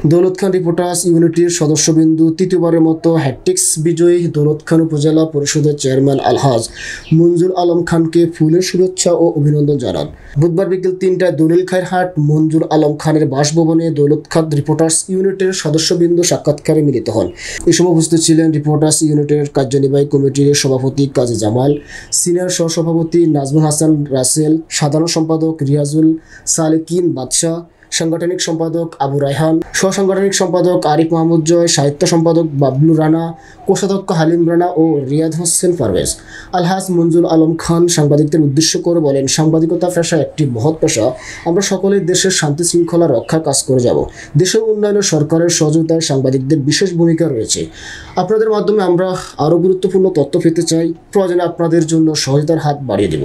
দৌলত খান reporters ইউনিটির সদস্যবিন্দু তৃতীয়বারের মতো হ্যাটট্রিক্স বিজয়ী দৌলত খান উপজেলা পরিষদের চেয়ারম্যান আলহাজ মঞ্জুর আলম খানকে ফুলের শুভেচ্ছা ও অভিনন্দন জানান। বুধবার বিকেল ৩টায় দলিল খাইরহাট মঞ্জুর আলম খানের বাসভবনে দৌলত খান রিপোর্টার্স ইউনিটের সদস্যবৃন্দ সাক্ষাৎকারে মিলিত হন। এই সময় উপস্থিত ছিলেন রিপোর্টার্স ইউনিটের কার্যনির্বাহী কমিটির সভাপতি কাজী জামাল, সিনিয়র সহসভাপতি নাজমুল হাসান রাসেল, সাধারণ সম্পাদক রিয়াজুল সালেকিন বাদশাহ, সাংগঠনিক সম্পাদক আবু রায়হান, সহসাংগঠনিক সম্পাদক আরিফ মাহমুদ জয়, সাহিত্য সম্পাদক বাবলু রানা, কোষাধ্যক্ষ হালিম রানা ও রিয়াদ হোসেন পারভেজ। আলহাজ মঞ্জুর আলম খান সাংবাদিকদের উদ্দেশ্য করে বলেন, সাংবাদিকতা পেশা একটি মহৎ পেশা। আমরা সকলেই দেশের শান্তি শৃঙ্খলা রক্ষার কাজ করে যাব। দেশের উন্নয়নে সরকারের সহযোগিতায় সাংবাদিকদের বিশেষ ভূমিকা রয়েছে। আপনাদের মাধ্যমে আমরা আরও গুরুত্বপূর্ণ তথ্য পেতে চাই। প্রয়োজনে আপনাদের জন্য সহায়তার হাত বাড়িয়ে দেব।